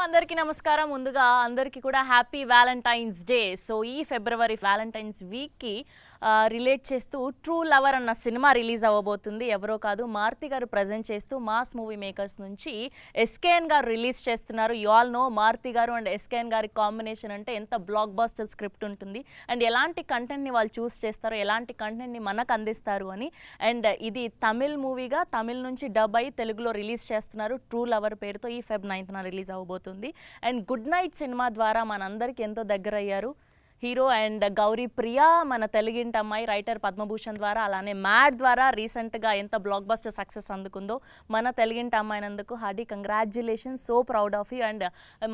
అందరికీ నమస్కారం. ముందుగా అందరికీ కూడా హ్యాపీ వ్యాలంటైన్స్ డే. సో ఈ ఫిబ్రవరి వ్యాలంటైన్స్ వీక్కి రిలేట్ చేస్తూ ట్రూ లవర్ అన్న సినిమా రిలీజ్ అవ్వబోతుంది. ఎవరో కాదు, మారుతి గారు ప్రజెంట్ చేస్తూ మాస్ మూవీ మేకర్స్ నుంచి ఎస్కేఎన్ గారు రిలీజ్ చేస్తున్నారు. యు ఆల్ నో మారుతి గారు అండ్ ఎస్కేఎన్ గారి కాంబినేషన్ అంటే ఎంత బ్లాక్ బస్టర్ స్క్రిప్ట్ ఉంటుంది అండ్ ఎలాంటి కంటెంట్ని వాళ్ళు చూస్ చేస్తారు, ఎలాంటి కంటెంట్ని మనకు అందిస్తారు అని. అండ్ ఇది తమిళ్ మూవీగా తమిళ్ నుంచి డబ్ అయి తెలుగులో రిలీజ్ చేస్తున్నారు. ట్రూ లవర్ పేరుతో ఈ Feb 9th రిలీజ్ అవ్వబోతుంది. అండ్ గుడ్ నైట్ సినిమా ద్వారా మనందరికీ ఎంతో దగ్గర అయ్యారు హీరో అండ్ గౌరీ ప్రియా, మన తెలుగింటి అమ్మాయి. రైటర్ పద్మభూషణ్ ద్వారా, అలానే మ్యాడ్ ద్వారా రీసెంట్గా ఎంత బ్లాక్ బస్టర్ సక్సెస్ అందుకుందో మన తెలుగింటి అమ్మాయినందుకు hearty congratulations. So proud of you. And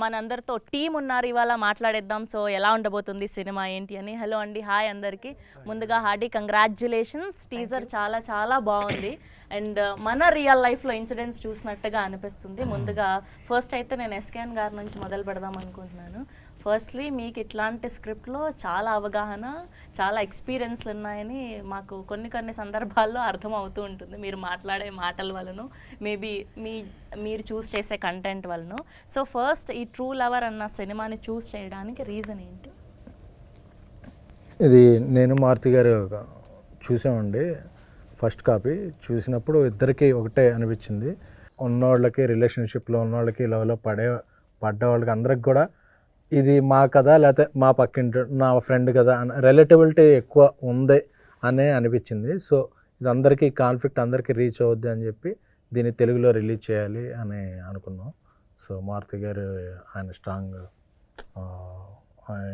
మనందరితో టీం ఉన్నారు, ఇవాళ మాట్లాడేద్దాం. సో ఎలా ఉండబోతుంది సినిమా ఏంటి అని. హలో అండి, హాయ్ అందరికీ. ముందుగా హార్డీ కంగ్రాచ్యులేషన్స్. టీజర్ చాలా చాలా బాగుంది అండ్ మన రియల్ లైఫ్లో ఇన్సిడెంట్స్ చూసినట్టుగా అనిపిస్తుంది. ముందుగా ఫస్ట్ అయితే నేను ఎస్కేఎన్ గారి నుంచి మొదలు పెడదాం అనుకుంటున్నాను. ఫస్ట్లీ మీకు ఇట్లాంటి స్క్రిప్ట్లో చాలా అవగాహన, చాలా ఎక్స్పీరియన్స్లు ఉన్నాయని మాకు కొన్ని సందర్భాల్లో అర్థమవుతూ ఉంటుంది, మీరు మాట్లాడే మాటల వలన, మేబీ మీరు చూస్ చేసే కంటెంట్ వలన. సో ఫస్ట్ ఈ ట్రూ లవర్ అన్న సినిమాని చూస్ చేయడానికి రీజన్ ఏంటి? ఇది నేను మారుతి గారు చూసామండి. ఫస్ట్ కాపీ చూసినప్పుడు ఇద్దరికి ఒకటే అనిపించింది. ఉన్నవాళ్ళకి, రిలేషన్షిప్లో ఉన్నవాళ్ళకి, లవ్లో పడ్డ వాళ్ళకి అందరికి కూడా ఇది మా కదా, లేకపోతే మా పక్కింటి నా ఫ్రెండ్ కదా అని రిలేటబిలిటీ ఎక్కువ ఉంది అనే అనిపించింది. సో ఇది అందరికీ కాన్ఫ్లిక్ట్, అందరికీ రీచ్ అవుద్ది అని చెప్పి దీన్ని తెలుగులో రిలీజ్ చేయాలి అని అనుకున్నాం. సో మారుతి గారు ఆయన స్ట్రాంగ్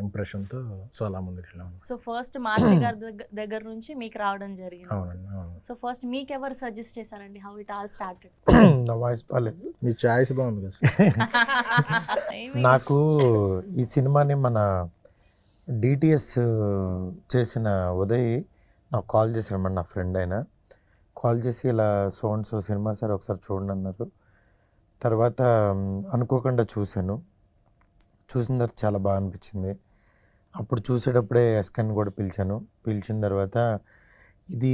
ఇంప్రెషన్తో సో అలా ముందుకు వెళ్ళాము. సో ఫస్ట్ మారుతి గారి దగ్గర నుంచి మీకు రావడం జరిగింది. అవునండి, అవును. సో ఫస్ట్ మీకు ఎవరు సజెస్ట్ చేశారండి? How it all started? నా వాయిస్ బాగాలేదు, మీ చాయిస్ బాగుంది కదా. నాకు ఈ సినిమాని మన డిటిఎస్ చేసిన ఉదయ్ నాకు కాల్ చేశారు, మన నా ఫ్రెండ్ అయినా కాల్ చేసి ఇలా సో సినిమా సార్ ఒకసారి చూడండి అన్నారు. తర్వాత అనుకోకుండా చూసిన తర్వాత చాలా బాగా అనిపించింది. అప్పుడు చూసేటప్పుడే ఎస్కెన్ కూడా పిలిచిన తర్వాత ఇది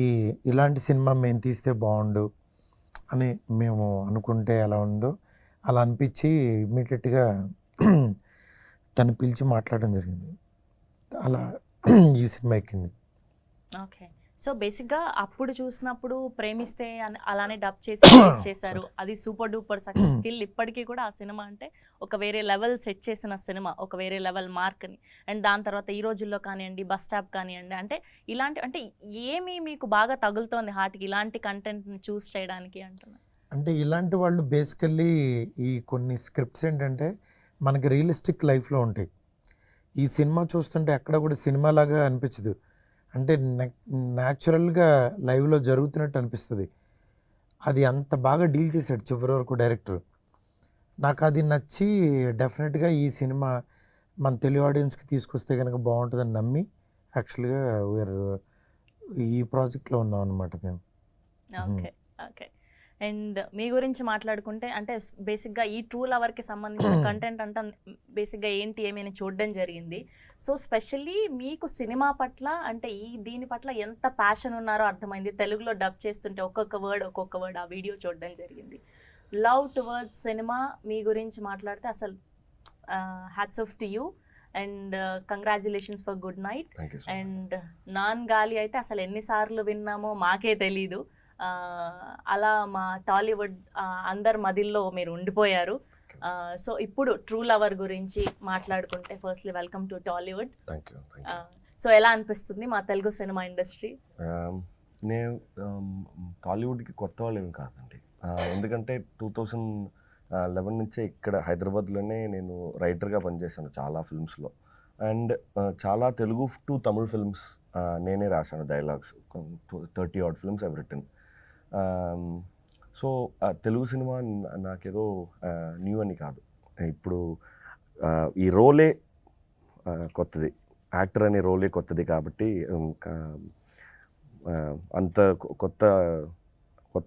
ఇలాంటి సినిమా మేము తీస్తే బాగుండు అని మేము అనుకుంటే ఎలా ఉందో అలా అనిపించి ఇమ్మీడియట్గా తను పిలిచి మాట్లాడడం జరిగింది. అలా ఈ సినిమా ఎక్కింది. ఓకే. సో బేసిక్గా అప్పుడు చూసినప్పుడు ప్రేమిస్తే అలానే డబ్ చేసి రిలీజ్ చేశారు. అది సూపర్ డూపర్ సక్సెస్. స్టిల్ ఇప్పటికీ కూడా ఆ సినిమా అంటే ఒక వేరే లెవెల్ సెట్ చేసిన సినిమా, ఒక వేరే లెవెల్ మార్క్ని. అండ్ దాని తర్వాత ఈ రోజుల్లో కానివ్వండి, బస్ స్టాప్ కానివ్వండి, అంటే ఇలాంటి అంటే ఏమి మీకు బాగా తగులుతోంది హార్ట్కి ఇలాంటి కంటెంట్ని చూస్ చేయడానికి అంటున్నారు? అంటే ఇలాంటి వాళ్ళు బేసికల్లీ ఈ కొన్ని స్క్రిప్ట్స్ ఏంటంటే మనకి రియలిస్టిక్ లైఫ్లో ఉంటాయి. ఈ సినిమా చూస్తుంటే ఎక్కడ కూడా సినిమా లాగా అనిపించదు, అంటే న్యాచురల్గా లైవ్లో జరుగుతున్నట్టు అనిపిస్తుంది. అది అంత బాగా డీల్ చేశాడు చివరి వరకు డైరెక్టర్. నాకు అది నచ్చి డెఫినెట్గా ఈ సినిమా మన తెలుగు ఆడియన్స్కి తీసుకొస్తే కనుక బాగుంటుందని నమ్మి యాక్చువల్గా ఈ ప్రాజెక్ట్లో ఉన్నాం అనమాట మేము. Okay okay. అండ్ మీ గురించి మాట్లాడుకుంటే అంటే బేసిక్గా ఈ ట్రూ లవర్కి సంబంధించిన కంటెంట్ అంతా బేసిక్గా ఏంటి ఏమైనా చూడడం జరిగింది. సో స్పెషల్లీ మీకు సినిమా పట్ల అంటే దీని పట్ల ఎంత ప్యాషన్ ఉన్నారో అర్థమైంది. తెలుగులో డబ్ చేస్తుంటే ఒక్కొక్క వర్డ్ ఆ వీడియో చూడడం జరిగింది. లవ్ టువర్డ్స్ సినిమా మీ గురించి మాట్లాడితే అసలు hats off to you and congratulations for good night. And non గాలి అయితే అసలు ఎన్నిసార్లు విన్నామో మాకే తెలీదు. అలా మా టాలీవుడ్ అందరి మదిల్లో మీరు ఉండిపోయారు. సో ఇప్పుడు ట్రూ లవర్ గురించి మాట్లాడుకుంటే firstly welcome to Tollywood. So ఎలా అనిపిస్తుంది మా తెలుగు సినిమా ఇండస్ట్రీ? నేను టాలీవుడ్కి కొత్త వాళ్ళు ఏమి కాదండి, ఎందుకంటే 2011 నుంచే ఇక్కడ హైదరాబాద్లోనే నేను రైటర్గా పనిచేశాను చాలా ఫిల్మ్స్లో. అండ్ చాలా తెలుగు టు తమిళ్ ఫిల్మ్స్ నేనే రాశాను dialogues. 30 odd films I've written. So Telugu cinema నాకేదో న్యూ అని కాదు. ఇప్పుడు ఈ రోలే కొత్తది, యాక్టర్ అనే రోలే కొత్తది కాబట్టి అంత కొత్త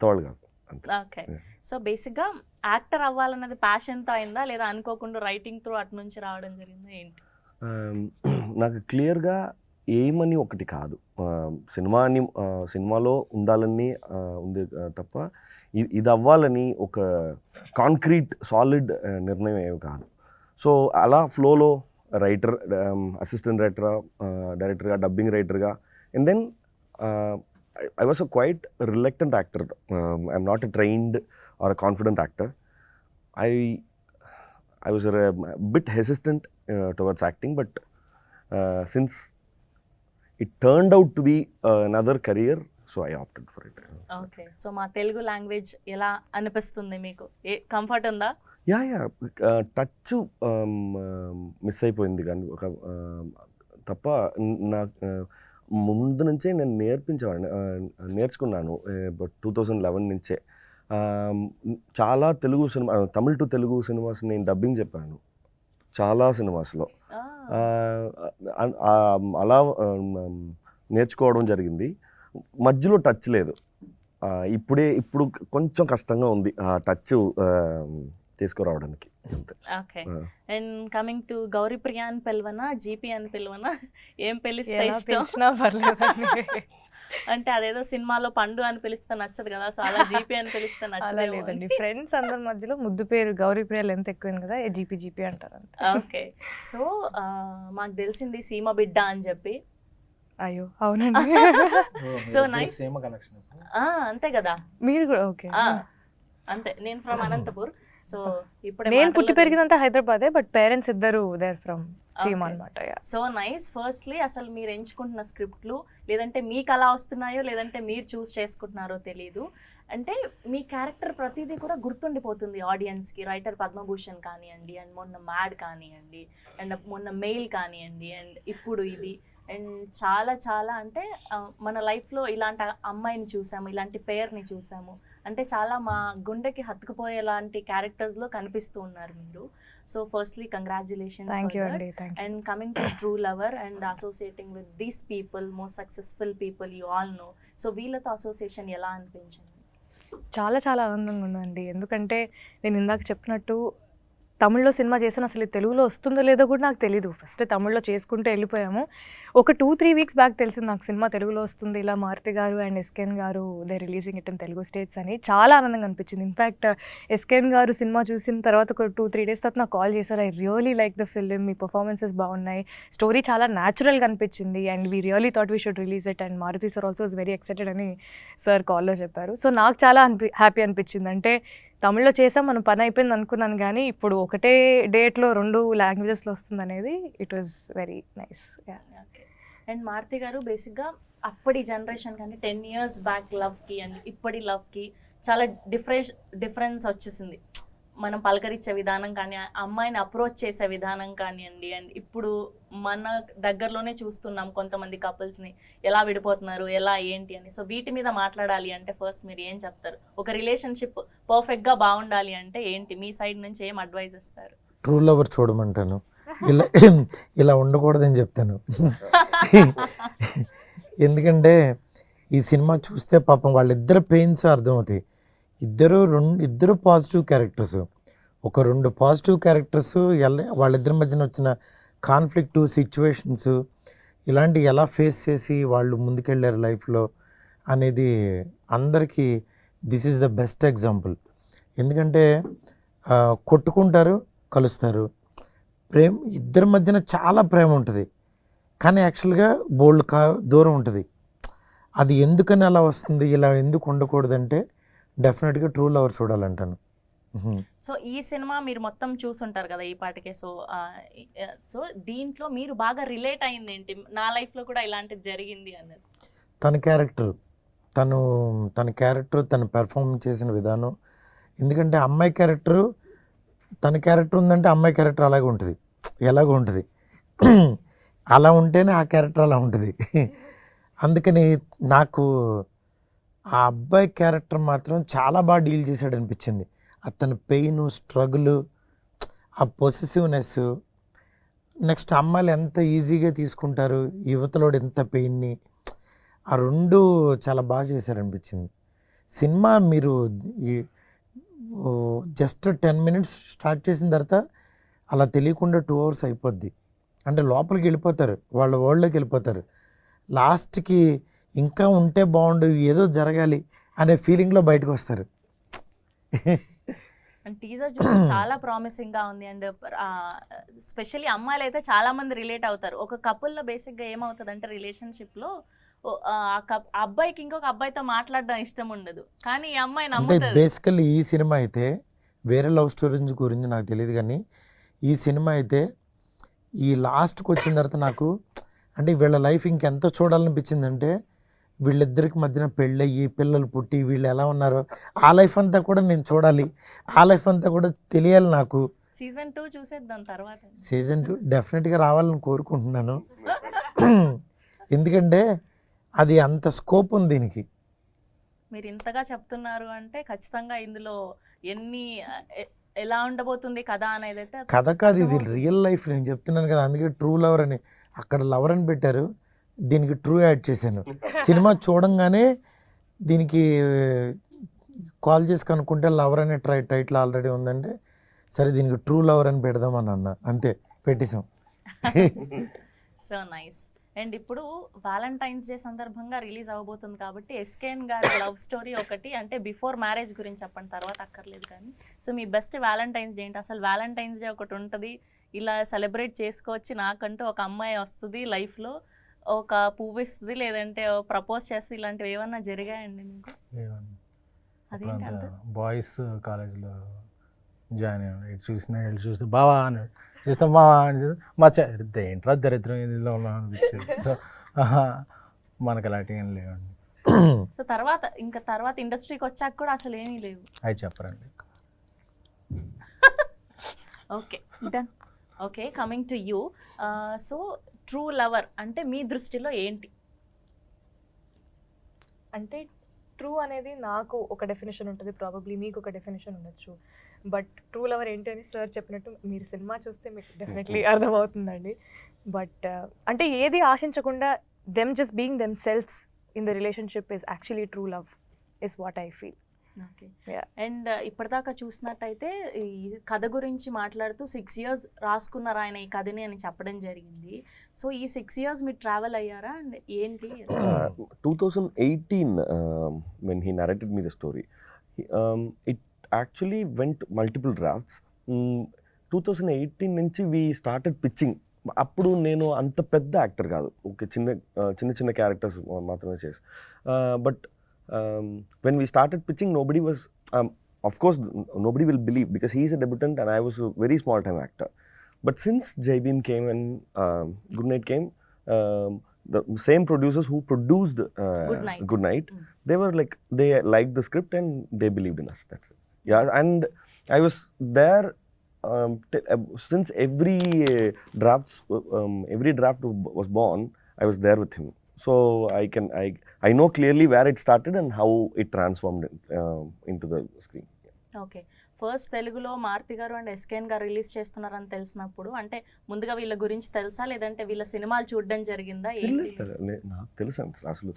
వాళ్ళు కాదు అంతే. ఓకే. సో బేసిక్గా యాక్టర్ అవ్వాలన్నది ప్యాషన్తో అయిందా లేదా అనుకోకుండా రైటింగ్ త్రూ అటు నుంచి రావడం జరిగిందా ఏంటి? నాకు క్లియర్గా ఏమని ఒకటి కాదు, సినిమాలో ఉండాలని ఉంది తప్ప ఇది అవ్వాలని ఒక కాంక్రీట్ సాలిడ్ నిర్ణయం ఏమి కాదు. సో అలా ఫ్లోలో రైటర్, అసిస్టెంట్ డైరెక్టర్గా, డబ్బింగ్ రైటర్గా, and then I was a quite reluctant actor. I'm not a trained or a confident actor. I was a bit hesitant towards acting, but since it turned out to be another career, so I opted for it. Okay, so మా Telugu language ఎలా అనిపిస్తుంది మీకు? Comfort ఉందా? Yeah touch miss అయిపోయింది కానీ ఒక తప్ప నా ముందు నుంచే నేను నేర్చుకున్నాను 2011 నుంచే. చాలా Telugu cinema, Tamil to Telugu cinemas నేను డబ్బింగ్ చెప్పాను చాలా సినిమాస్లో. అలా నేర్చుకోవడం జరిగింది. మధ్యలో టచ్ లేదు. ఇప్పుడు కొంచెం కష్టంగా ఉంది ఆ టచ్ తీసుకురావడానికి. Okay, and coming to Gouri Priya అని పిలవనా, జీపీ అని పిలవనా, ఏం పిలిస్తే ఇష్టం? అంటే అదేదో సినిమాలో పండు అని పిలిస్తే నచ్చదు కదా, సో అలా జీపీ అని పిలిస్తే నచ్చలేదండి. ఫ్రెండ్స్ అందరి మధ్యలో ముద్దు పేరు గౌరీప్రియ లెంత్ ఎక్కువైంది కదా, జీపీ అంటారు అంతే. ఓకే, సో మాకు తెలిసింది సీమ బిడ్డ అని చెప్పి. అయ్యో అవునండి. సో నైస్, అంతే కదా మీరు కూడా? ఓకే, అంతే. నేను ఫ్రమ్ అనంతపూర్. సో ఇప్పుడు నేను పుట్టి పెరిగినంత హైదరాబాదే, బట్ పేరెంట్స్ ఇద్దరు దేర్ ఫ్రమ్ సీమ అనమాట. So nice. ఫస్ట్లీ అసలు మీరు ఎంచుకుంటున్న స్క్రిప్ట్లు, లేదంటే మీకు అలా వస్తున్నాయో లేదంటే మీరు చూస్ చేసుకుంటున్నారో తెలీదు, అంటే మీ క్యారెక్టర్ ప్రతిదీ కూడా గుర్తుండిపోతుంది ఆడియన్స్కి. రైటర్ పద్మభూషణ్ కానివ్వండి, అండ్ మొన్న మ్యాడ్ కానివ్వండి, అండ్ మొన్న మెయిల్ కానివ్వండి, అండ్ ఇప్పుడు ఇది, అండ్ చాలా చాలా అంటే మన లైఫ్లో ఇలాంటి అమ్మాయిని చూసాము, ఇలాంటి పేరుని చూసాము, అంటే చాలా మా గుండెకి హత్తుకుపోయేలాంటి క్యారెక్టర్స్లో కనిపిస్తూ ఉన్నారు మీరు. So firstly congratulations. And coming to true lover and associating with these people, most successful people you all know, so వీళ్ళతో అసోసియేషన్ ఎలా అనిపించింది? చాలా చాలా ఆనందంగా ఉందండి. ఎందుకంటే నేను ఇందాక చెప్పినట్టు తమిళ్లో సినిమా చేసాను, అసలు తెలుగులో వస్తుందో లేదో కూడా నాకు తెలీదు. ఫస్ట్ తమిళ్లో చేసుకుంటూ వెళ్ళిపోయాము. ఒక 2-3 వీక్స్ బ్యాక్ తెలిసింది నాకు సినిమా తెలుగులో వస్తుంది, ఇలా మారుతి గారు అండ్ ఎస్కేన్ గారు they releasing it in Telugu states అని. చాలా ఆనందంగా అనిపించింది. ఇన్ఫ్యాక్ట్ ఎస్కేన్ గారు సినిమా చూసిన తర్వాత ఒక 2-3 డేస్ తర్వాత నాకు కాల్ చేశారు, I really like the film, మీ పర్ఫార్మెన్సెస్ బాగున్నాయి, స్టోరీ చాలా న్యాచురల్గా అనిపించింది, and we really thought we should release it, and Maruthi sir also was very excited అని సార్ కాల్లో చెప్పారు. సో నాకు చాలా హ్యాపీ అనిపించింది. అంటే తమిళ్లో చేసాం, మనం పని అయిపోయింది అనుకున్నాను, కానీ ఇప్పుడు ఒకటే డేట్లో 2 లాంగ్వేజెస్లో వస్తుంది అనేది it was very nice. And Maruthi garu బేసిక్గా అప్పటి జనరేషన్ కానీ 10 years బ్యాక్ లవ్కి అండ్ ఇప్పటి లవ్కి చాలా డిఫరెన్స్ వచ్చేసింది. మనం పలకరించే విధానం కానీ, అమ్మాయిని అప్రోచ్ చేసే విధానం కానివ్వండి, అండ్ ఇప్పుడు మన దగ్గరలోనే చూస్తున్నాం కొంతమంది కపుల్స్ని ఎలా విడిపోతున్నారు, ఎలా ఏంటి అని. సో వీటి మీద మాట్లాడాలి అంటే ఫస్ట్ మీరు ఏం చెప్తారు? ఒక రిలేషన్షిప్ పర్ఫెక్ట్గా బాగుండాలి అంటే ఏంటి మీ సైడ్ నుంచి ఏం అడ్వైజ్ ఇస్తారు? ట్రూ లవర్ చూడమంటాను, ఇలా ఉండకూడదని చెప్తాను. ఎందుకంటే ఈ సినిమా చూస్తే పాపం వాళ్ళిద్దరు పెయిన్స్ అర్థమవుతాయి. ఇద్దరు పాజిటివ్ క్యారెక్టర్స్, ఒక 2 పాజిటివ్ క్యారెక్టర్స్ వాళ్ళిద్దరి మధ్యన వచ్చిన కాన్ఫ్లిక్ట్ సిచ్యువేషన్స్ ఇలాంటి ఎలా ఫేస్ చేసి వాళ్ళు ముందుకెళ్ళారు లైఫ్లో అనేది అందరికీ this is the best example. ఎందుకంటే కొట్టుకుంటారు, కలుస్తారు, ఇద్దరి మధ్యన చాలా ప్రేమ ఉంటుంది, కానీ యాక్చువల్గా దూరం ఉంటుంది. అది ఎందుకని అలా వస్తుంది, ఇలా ఎందుకు ఉండకూడదంటే డెఫినెట్గా ట్రూ లవర్ చూడాలంటాను. సో ఈ సినిమా మీరు మొత్తం చూసుంటారు కదా ఈ పాటికే. సో దీంట్లో మీరు బాగా రిలేట్ అయింది ఏంటి, నా లైఫ్లో కూడా ఇలాంటిది జరిగింది అన్నది? తన క్యారెక్టర్ తను పెర్ఫామ్ చేసిన విధానం. ఎందుకంటే అమ్మాయి క్యారెక్టరు, తన క్యారెక్టర్ ఉందంటే అమ్మాయి క్యారెక్టర్ అలాగే ఉంటుంది, ఎలాగో ఉంటుంది. అలా ఉంటేనే ఆ క్యారెక్టర్ అలా ఉంటుంది. అందుకని నాకు ఆ అబ్బాయి క్యారెక్టర్ మాత్రం చాలా బాగా డీల్ చేశాడు అనిపించింది. అతని పెయిన్, స్ట్రగుల్, ఆ పొసెసివ్నెస్, నెక్స్ట్ అమ్మాయిలు ఎంత ఈజీగా తీసుకుంటారు, యువతలోడు ఎంత పెయిన్ని, ఆ 2 చాలా బాగా చేశారనిపించింది. సినిమా మీరు జస్ట్ 10 minutes స్టార్ట్ చేసిన తర్వాత అలా తెలియకుండా 2 hours అయిపోద్ది. అంటే లోపలికి వెళ్ళిపోతారు, వాళ్ళ వరల్డ్లోకి వెళ్ళిపోతారు. లాస్ట్కి ఇంకా ఉంటే బాగుండు, ఏదో జరగాలి అనే ఫీలింగ్లో బయటకు వస్తారు. అండ్ టీజర్ చూస్తే చాలా ప్రామిసింగ్ గా ఉంది. అండ్ స్పెషల్లీ అమ్మాయిలు అయితే చాలా మంది రిలేట్ అవుతారు. ఒక కపుల్లో బేసిక్గా ఏమవుతుంది అంటే రిలేషన్షిప్లో అబ్బాయికి ఇంకొక అబ్బాయితో మాట్లాడడం ఇష్టం ఉండదు, కానీ ఈ అమ్మాయి అంటే నమ్ముతుంది. బేసికల్లీ ఈ సినిమా అయితే వేరే లవ్ స్టోరీస్ గురించి నాకు తెలియదు, కానీ ఈ సినిమా అయితే ఈ లాస్ట్కి వచ్చిన తర్వాత నాకు అంటే వీళ్ళ లైఫ్ ఇంకెంత చూడాలనిపించిందంటే వీళ్ళిద్దరికి మధ్యన పెళ్ళయ్యి పిల్లలు పుట్టి వీళ్ళు ఎలా ఉన్నారో ఆ లైఫ్ అంతా కూడా నేను చూడాలి, ఆ లైఫ్ అంతా కూడా తెలియాలి నాకు. సీజన్ 2 చూసేద్దాం తర్వాత. సీజన్ 2 డెఫినెట్గా రావాలని కోరుకుంటున్నాను, ఎందుకంటే అది అంత స్కోప్ ఉంది దీనికి. మీరు ఇంతగా చెప్తున్నారు అంటే ఖచ్చితంగా ఇందులో ఎలా ఉండబోతుంది కథ అనేది అయితే కథ కాదు, ఇది రియల్ లైఫ్. నేను చెప్తున్నాను కదా, అందుకే ట్రూ లవర్ అని అక్కడ లవర్ అని పెట్టారు, దీనికి ట్రూ యాడ్ చేశాను. సినిమా చూడంగానే దీనికి కాల్ చేసి కనుక్కుంటే లవర్ అనే టైటిల్ ఆల్రెడీ ఉందంటే సరే దీనికి ట్రూ లవర్ అని పెడదామని అన్న, అంతే పెట్టేశాం. So nice. అండ్ ఇప్పుడు వ్యాలంటైన్స్ డే సందర్భంగా రిలీజ్ అవ్వబోతుంది కాబట్టి ఎస్కేఎన్ గారి లవ్ స్టోరీ ఒకటి, అంటే బిఫోర్ మ్యారేజ్ గురించి చెప్పండి, తర్వాత అక్కర్లేదు కానీ. సో మీ బెస్ట్ వ్యాలంటైన్స్ డే ఏంటి? అసలు వ్యాలంటైన్స్ డే ఒకటి ఉంటుంది, ఇలా సెలబ్రేట్ చేసుకోవచ్చు, నాకంటూ ఒక అమ్మాయి వస్తుంది లైఫ్లో, ఒక పువ్వు ఇస్తుంది, లేదంటే ప్రపోజ్ చేస్తుంది, ఇలాంటివి ఏమన్నా జరిగాయండి మీకు? అదేంటి అంత బాయ్స్ కాలేజ్లో జాయిన్ అయ్యాను, ఇటు చూస్తే బావా అని చూస్తాం, బావా అని చూస్తే మా ఏంట్రా దరిద్రం ఇదిలో ఉన్నాం అనిపించేది. సో మనకు అలాంటివి ఏం లేవండి. సో తర్వాత ఇండస్ట్రీకి వచ్చాక కూడా అసలు ఏమీ లేవు. అవి చెప్పరండి. Okay done. Okay, coming to you. So true lover అంటే మీ దృష్టిలో ఏంటి? అంటే ట్రూ అనేది నాకు ఒక డెఫినేషన్ ఉంటుంది, ప్రాబబ్లీ మీకు ఒక డెఫినేషన్ ఉండొచ్చు. బట్ ట్రూ లవర్ ఏంటి అని సార్ చెప్పినట్టు మీరు సినిమా చూస్తే మీకు డెఫినెట్లీ అర్థమవుతుందండి. బట్ అంటే ఏది ఆశించకుండా them just being themselves in the relationship is actually true love is what I feel. Okay. And ఇప్పటిదాకా చూసినట్టయితే ఈ కథ గురించి మాట్లాడుతూ 6 years రాసుకున్నారు ఆయన ఈ కథని అని చెప్పడం జరిగింది. సో ఈ 6 years మీరు ట్రావెల్ అయ్యారా అండ్ ఏంటి? 2018 when he narrated me the story, it actually went multiple drafts. 2018 నుంచి we started pitching. అప్పుడు నేను అంత పెద్ద యాక్టర్ కాదు, ఒక చిన్న క్యారెక్టర్స్ మాత్రమే చేసి, but when we started pitching, nobody was, of course nobody will believe because he is a debutant and I was a very small time actor. But since Jai Bhim came and Good Night came, the same producers who produced Good Night, they were like, they liked the script and they believed in us. That's it. Yeah, and I was there since every draft was born. I was there with him, so I know clearly where it started and how it transformed into the screen. Okay. First తెలుగులో మారుతి గారు and SKN గారు release చేస్తున్నారని తెలిసినప్పుడు అంటే ముందుగా వీళ్ళ గురించి తెలుసా, లేదంటే వీళ్ళ సినిమాలు చూడడం జరిగిందా? నాకు తెలుసు అసలు.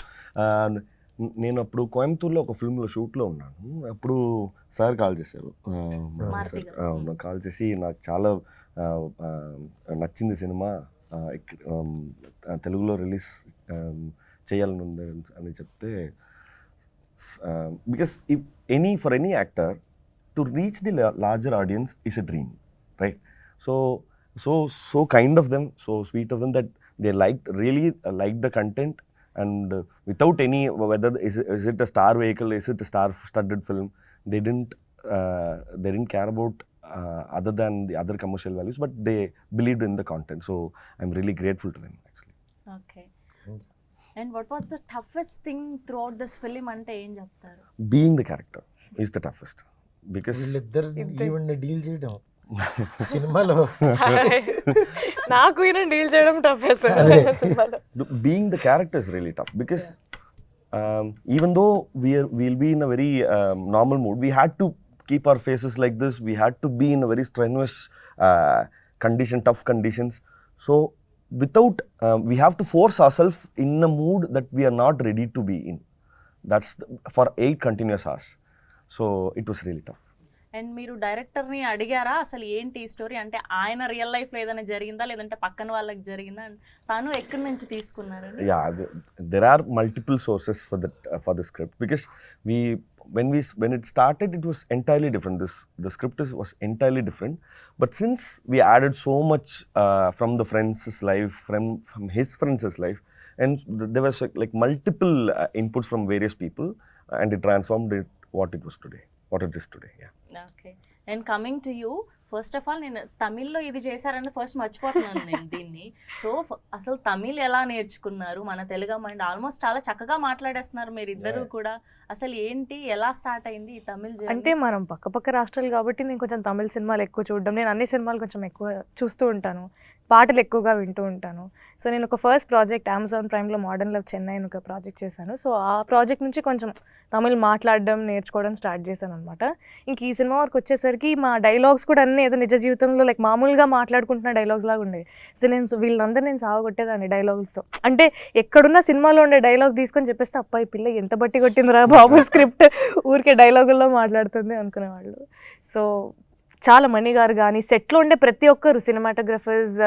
నేను అప్పుడు కోయంబత్తూర్లో ఒక ఫిల్మ్లో షూట్లో ఉన్నాను. అప్పుడు సార్ కాల్ చేశారు, కాల్ చేసి నాకు చాలా నచ్చింది సినిమా, తెలుగులో రిలీజ్ చేయాలని ఉంది అని చెప్తే, because for any actor to reach the larger audience is a dream, right? So kind of them, so sweet of them that they really liked the content, and without any, whether is it a star vehicle, is it a star-studded film, they didn't care about other than the other commercial values, but they believed in the content. So I'm really grateful to them actually. Okay. And what was the toughest thing throughout this film ante em cheptaru? Being the character is the toughest, because వీళ్ళిద్దరు even deal చేయడం సినిమాలో నాకు ఈయన deal చేయడం tough సినిమాలో. being the character is really tough, because even though we'll be in a very normal mood, we had to keep our faces like this, we had to be in a very strenuous tough conditions. So without we have to force ourselves in a mood that we are not ready to be in. That's for 8 continuous hours. So it was really tough. And మీరు డైరెక్టర్ని అడిగారా అసలు ఏంటి ఈ story, అంటే ఆయన real లైఫ్లో ఏదైనా జరిగిందా, లేదంటే పక్కన వాళ్ళకి జరిగిందా, తను ఎక్కడి నుంచి తీసుకున్నారు? Yeah, there are multiple sources for the script, because we when it started, it was entirely different. The script was entirely different. But since we added so much from the friends' life, from his friends' life, and there was like multiple inputs from various people, and it transformed it what it is today. Yeah. Okay and coming to you, first of all నేను తమిళ్లో ఇది చేశారని first మర్చిపోతున్నాను నేను దీన్ని. So అసలు తమిళ్ ఎలా నేర్చుకున్నారు? మన తెలుగు మైండ్ ఆల్మోస్ట్ చాలా చక్కగా మాట్లాడేస్తున్నారు మీరు ఇద్దరు కూడా. అసలు ఏంటి, ఎలా స్టార్ట్ అయింది ఈ తమిళ్ journey? అంటే మనం పక్క రాష్ట్రాలు కాబట్టి నేను కొంచెం తమిళ సినిమాలు ఎక్కువ చూడడం, నేను అన్ని సినిమాలు కొంచెం ఎక్కువ చూస్తూ ఉంటాను, పాటలు ఎక్కువగా వింటూ ఉంటాను. సో నేను ఒక ఫస్ట్ ప్రాజెక్ట్ అమెజాన్ ప్రైమ్లో మోడర్న్ లవ్ చెన్నై అని ఒక ప్రాజెక్ట్ చేశాను. సో ఆ ప్రాజెక్ట్ నుంచి కొంచెం తమిళ్ మాట్లాడడం నేర్చుకోవడం స్టార్ట్ చేశాను అనమాట. ఇంక ఈ సినిమా వరకు వచ్చేసరికి మా డైలాగ్స్ కూడా అన్నీ ఏదో నిజ జీవితంలో లైక్ మామూలుగా మాట్లాడుకుంటున్న డైలాగ్స్ లాగా ఉండేవి. సో వీళ్ళందరూ నేను సాగొట్టేదాన్ని డైలాగ్స్తో. అంటే ఎక్కడున్న సినిమాలో ఉండే డైలాగ్ తీసుకొని చెప్పేస్తే అప్ప ఈ పిల్ల ఎంత బట్టి కొట్టిందిరా బాబు స్క్రిప్ట్, ఊరికే డైలాగుల్లో మాట్లాడుతుంది అనుకునేవాళ్ళు. సో చాలా మణి గారు కానీ సెట్లో ఉండే ప్రతి ఒక్కరు సినిమాటోగ్రఫర్స్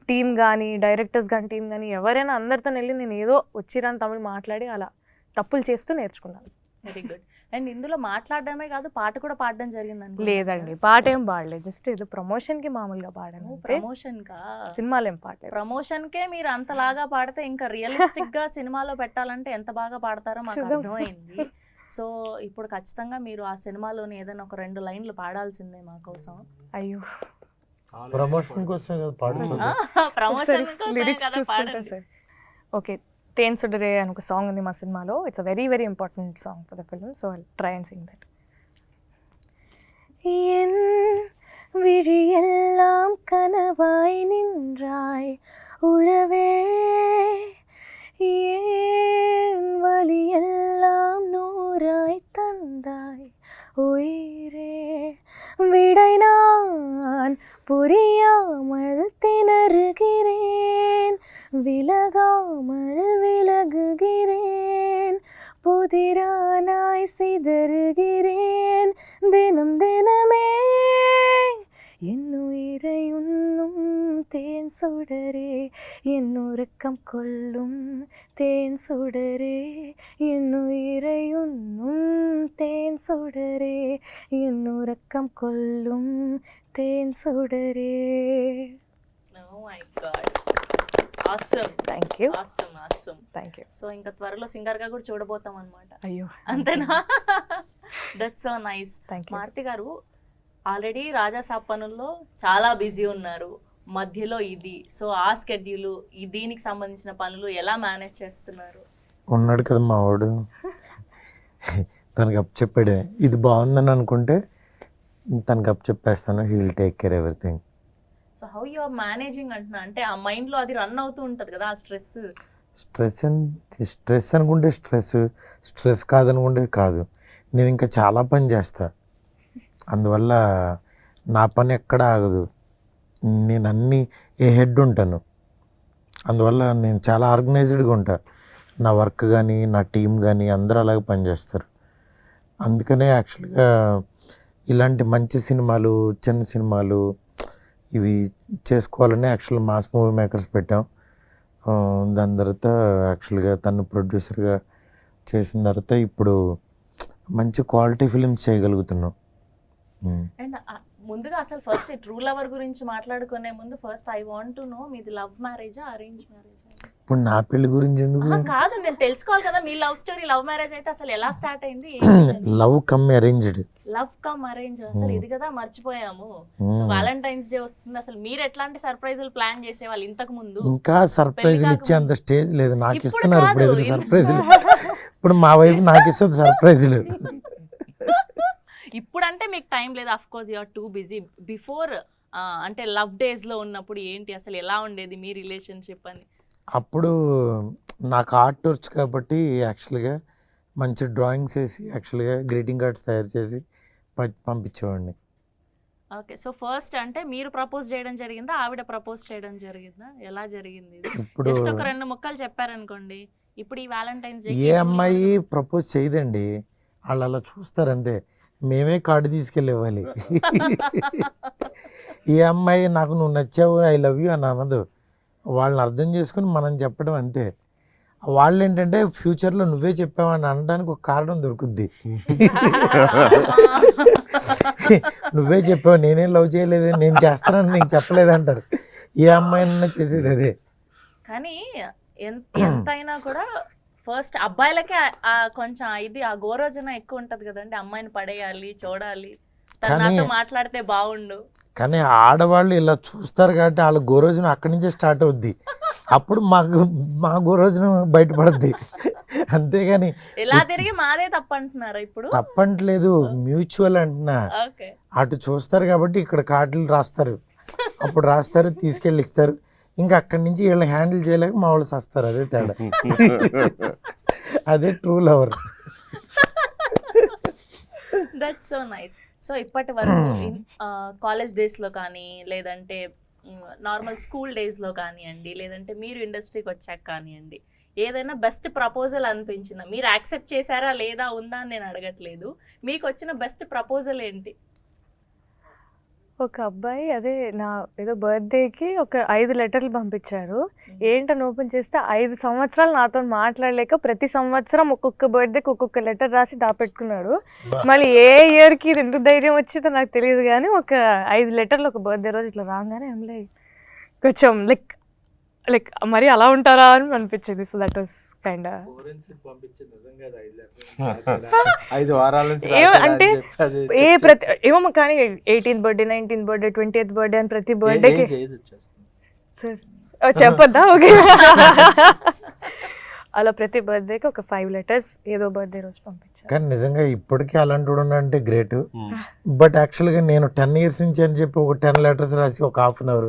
టీమ్ కానీ డైరెక్టర్స్ కానీ టీం కానీ ఎవరైనా అందరితో వెళ్ళి నేను ఏదో వచ్చిరాని తమిళ్ మాట్లాడి అలా తప్పులు చేస్తూ నేర్చుకున్నాను. Very good. అండ్ ఇందులో మాట్లాడడమే కాదు, పాట కూడా పాడడం జరిగిందండి? లేదండి, పాట ఏం పాడలేదు, జస్ట్ ఏదో ప్రమోషన్కి మామూలుగా పాడాను. ప్రమోషన్ కా? సినిమాలు ఏం పాడలేదు. ప్రమోషన్కే మీరు అంతలాగా పాడితే ఇంకా రియలిస్టిక్ గా సినిమాలో పెట్టాలంటే ఎంత బాగా పాడతారో మాకు అర్థమైంది. సో ఇప్పుడు ఖచ్చితంగా మీరు ఆ సినిమాలోని ఏదైనా ఒక 2 లైన్లు పాడాల్సిందే మా కోసం. అయ్యో, ప్రమోషన్ కోసం పాడుతుంది. ప్రమోషన్ లిరిక్స్ చూసుకుంటా సార్. ఓకే, తేన్ సుడరే అని ఒక సాంగ్ ఉంది మా సినిమాలో. It's a very very important song for the film. So I try and sing that. என் விழியெல்லாம் கனவாய் நின்றாய் உறவே, ஏன் வலியெல்லாம் நூறாய் தந்தாய் உயிரே, விடை நான் புரியாமல் திணறுகிறேன், விலகாமல் விலகுகிறேன், புதிரானாய் சிதறுகிறேன் தினம் தினமே, என்னுயிரை உண்ணும் தேன் சுடரே, என் உறக்கம் கொல்லும் தேன் சுடரே, என்னுயிரை உண்ணும் தேன் சுடரே, என் உறக்கம் கொல்லும் தேன் சுடரே. Oh my God. Awesome. Thank you. Awesome, awesome. Thank you. So ఇంకా త్వరలో సింగర్ గా కూడా చూడబోతాం అన్నమాట. అయ్యో, అంతేనా? That's so nice. Thank you. Maruthi garu already Raja Saab పనుల్లో చాలా బిజీ ఉన్నారు, మధ్యలో ఇది, సో ఆ స్కెడ్యూల్ దీనికి సంబంధించిన పనులు ఎలా మేనేజ్ చేస్తున్నారు? ఉన్నాడు కదా మా వాడు, తనకు అప్ చెప్పాడే ఇది బాగుందని అనుకుంటే తనకు అప్ చెప్పేస్తాను, he will take care everything. So how you are managing అంటున్నా, అంటే ఆ మైండ్ లో అది రన్ అవుతూ ఉంటది కదా ఆ స్ట్రెస్. స్ట్రెస్ అనుకుంటే స్ట్రెస్ కాదనుకుంటే కాదు. నేను ఇంకా చాలా పని చేస్తా, అందువల్ల నా పని ఎక్కడ ఆగదు. నేను అన్నీ ఏ హెడ్ ఉంటాను, అందువల్ల నేను చాలా ఆర్గనైజ్డ్గా ఉంటా. నా వర్క్ కానీ నా టీం కానీ అందరూ అలాగే పనిచేస్తారు. అందుకనే యాక్చువల్గా ఇలాంటి మంచి సినిమాలు, చిన్న సినిమాలు ఇవి చేసుకోవాలని యాక్చువల్ మాస్ మూవీ మేకర్స్ పెట్టాం. దాని తర్వాత యాక్చువల్గా తను ప్రొడ్యూసర్గా చేసిన తర్వాత ఇప్పుడు మంచి క్వాలిటీ ఫిలిమ్స్ చేయగలుగుతున్నాం. అండ్ ముందుగా అసలు ఫస్ట్ ట్రూ లవర్ గురించి మాట్లాడుకునే ముందు first I want to know, మీది లవ్ మ్యారేజా అరేంజ్ మ్యారేజా? ఇప్పుడు నా పెళ్లి గురించి ఎందుకు? కాదు, నేను తెలుసుకోవాలి కదా, మీ లవ్ స్టోరీ లవ్ మ్యారేజ్ అయితే అసలు ఎలా స్టార్ట్ అయింది? Love come arranged. Love come arrange, అసలు ఇది కదా మర్చిపోయాము. సో వ్యాలంటైన్స్ డే వస్తుంది, అసలు మీరు ఎట్లాంటి సర్ప్రైజులు ప్లాన్ చేసేవాళ్ళు ఇంతకు ముందు? ఇంకా సర్ప్రైజులు ఇచ్చే అంత స్టేజ్ లేదు, నాకు ఇప్పుడు ఇస్తున్నారు ఇప్పుడు కాదు, ఎదురు సర్ప్రైజులు. ఇప్పుడు మా వైఫ్ నాకు ఇస్తుంది సర్ప్రైజులు. ఇప్పుడు అంటే మీకు టైం లేదు, of course you are too busy. Before అంటే లవ్ డేస్ లో ఉన్నప్పుడు ఏంటి అసలు ఎలా ఉండేది మీ రిలేషన్షిప్ అని? అప్పుడు నాకు ఆర్ట్ వచ్చు కాబట్టి యాక్చువల్గా మంచి డ్రాయింగ్స్ వేసి యాక్చువల్గా గ్రీటింగ్ కార్డ్స్ తయారు చేసి పంపించేవాడిని. ఓకే, సో ఫస్ట్ అంటే మీరు ప్రపోజ్ చేయడం జరిగిందా, ఆవిడ ప్రపోజ్ చేయడం జరిగిందా, ఎలా జరిగింది? ఇప్పుడు జస్ట్ ఒక 2 ముక్కలు చెప్పారనుకోండి, ఇప్పుడు ఈ వ్యాలంటైన్స్ డే ఏ అమ్మాయి ప్రపోజ్ చేయదండి, వాళ్ళు అలా చూస్తారు అంతే. మేమే కార్డు తీసుకెళ్ళి ఇవ్వాలి. ఏ అమ్మాయి నాకు నువ్వు నచ్చావు ఐ లవ్ యూ అని అనదు, వాళ్ళని అర్థం చేసుకుని మనం చెప్పడం అంతే. వాళ్ళు ఏంటంటే ఫ్యూచర్లో నువ్వే చెప్పావని అనడానికి ఒక కారణం దొరుకుద్ది. నువ్వే చెప్పావు, నేనేం లవ్ చేయలేదు, నేను చేస్తానని నీకు చెప్పలేదు అంటారు. ఏ అమ్మాయినన్నా చేసేది అదే. కానీ ఎంతైనా కూడా ఫస్ట్ అబ్బాయిలకే కొంచెం ఇది ఆ గోరోజన ఎక్కువ ఉంటది కదండి, అమ్మాయిని పడేయాలి, చూడాలి, తను నాతో మాట్లాడితే బాగుండు. కానీ ఆడవాళ్ళు ఇలా చూస్తారు కాబట్టి వాళ్ళ గోరోజనం అక్కడి నుంచే స్టార్ట్ అవుద్ది. అప్పుడు మా గోరోజనం బయటపడద్ది. అంతేగాని ఇలా తిరిగి మాదే తప్పంటున్నారా ఇప్పుడు? తప్పంటలేదు, మ్యూచువల్ అంటున్నా. ఓకే, అటు చూస్తారు కాబట్టి ఇక్కడ కార్డులు రాస్తారు, అప్పుడు రాస్తారు, తీసుకెళ్ళి ఇస్తారు. ఇంకా అక్కడి నుంచి వీళ్ళని హ్యాండిల్ చేయలేక మా వాళ్ళు వస్తారు. అదే తేడా. అదే true lover. That's so nice. So ఇప్పటి వరకు కాలేజ్ డేస్లో కానీ, లేదంటే నార్మల్ స్కూల్ డేస్లో కానివ్వండి, లేదంటే మీరు ఇండస్ట్రీకి వచ్చాక కానివ్వండి, ఏదైనా బెస్ట్ ప్రపోజల్ అనిపించిందా? మీరు యాక్సెప్ట్ చేశారా లేదా ఉందా అని నేను అడగట్లేదు, మీకు వచ్చిన బెస్ట్ ప్రపోజల్ ఏంటి? ఒక అబ్బాయి అదే నా ఏదో బర్త్డేకి ఒక 5 లెటర్లు పంపించారు. ఏంటని ఓపెన్ చేస్తే 5 సంవత్సరాలు నాతో మాట్లాడలేక ప్రతి సంవత్సరం ఒక్కొక్క బర్త్డేకి ఒక్కొక్క లెటర్ రాసి దాపెట్టుకున్నాడు. మళ్ళీ ఏ ఇయర్కి ఇది ఎందుకు ధైర్యం వచ్చిందో నాకు తెలియదు, కానీ ఒక 5 లెటర్లు ఒక బర్త్డే రోజు ఇట్లా రాగానే ఏం కొంచెం లైక్ మరి అలా ఉంటారా అని అనిపించింది. సో దట్ వాస్ కైండ్ 5 వారాల నుంచి అంటే ఏమో కానీ 18th birthday, 19th birthday, 20th birthday అని ప్రతి బర్త్డేకి సార్ చెప్పొద్దా? ఓకే. అలా ప్రతి బర్త్డేకి ఒక 5 లెటర్స్ ఏదో బర్త్డే రోజు పంపించాను. కానీ నిజంగా ఇప్పటికీ అలాంటి అంటే గ్రేట్. బట్ యాక్చువల్గా నేను 10 years నుంచి అని చెప్పి ఒక 10 letters రాసి ఒక హాఫ్ అన్ అవర్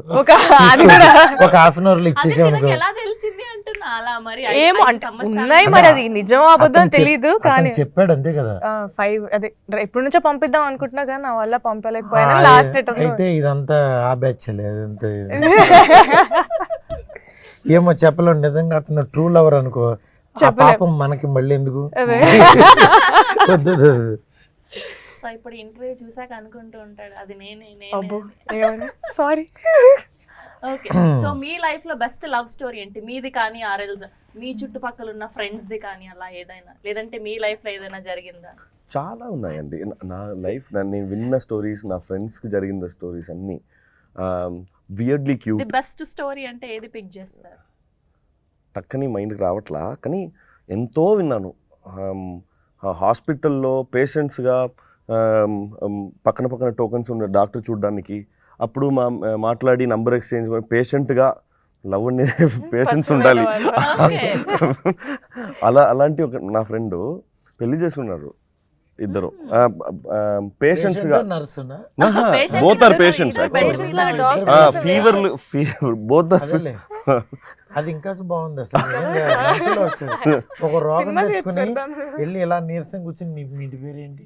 లో ఇచ్చేసాను. ఎలా తెలిసింది అంటున్నా అలా? మరి ఏమో అంటే ఉన్నాయి, మరి అది నిజం అబద్ధం తెలీదు, కానీ చెప్పాడు అంతే కదా. 5 అదే ఎప్పటి నుంచో పంపిద్దాం అనుకుంటున్నా కానీ నా వల్ల పంపలేకపోయాను. లాస్ట్ లెటర్ అయితే ఇదంతా ఆ బ్యాచ్ అదంతా ఏమో చెప్పలేం. నిజంగా అతను ట్రూ లవర్ అనుకో, ఆ పాపం మనకి మళ్ళీ ఎందుకు. సో ఇప్పుడు ఇంటర్వ్యూ చూసాక అనుకుంటూ ఉంటాడు అది నేనే. సారీ. ఓకే, సో మీ లైఫ్ లో బెస్ట్ లవ్ స్టోరీ ఏంటి? మీది కానీ ఆర్ఎల్స్ మీ చుట్టుపక్కల ఉన్న ఫ్రెండ్స్ ది కానీ అలా ఏదైనా, లేదంటే మీ లైఫ్ లో ఏదైనా జరిగిందా? చాలా ఉన్నాయండి నా లైఫ్. నేను విన్న స్టోరీస్, నా ఫ్రెండ్స్కి జరిగిన స్టోరీస్ అన్నీ weirdly cute. The best story అంటే ఏది పిక్ చేస్తారు? టక్కని మైండ్కి రావట్లా, కానీ ఎంతో విన్నాను. హాస్పిటల్లో పేషెంట్స్గా పక్కన టోకన్స్ ఉన్న డాక్టర్ చూడడానికి, అప్పుడు మాట్లాడి నంబర్ ఎక్స్చేంజ్, పేషెంట్గా లవ్ అనేది పేషెంట్స్ ఉండాలి. అలాంటి ఒక నా ఫ్రెండ్ పెళ్లి చేసుకున్నారు, ఇద్దరు పేషెంట్స్ గా. Both are patients fever both. అది ఇంకా బాగుంది అసలు. ఒక రోగం తెచ్చుకుని వెళ్ళి ఇలా నీరసం కూర్చొని మీ పేరేంటి,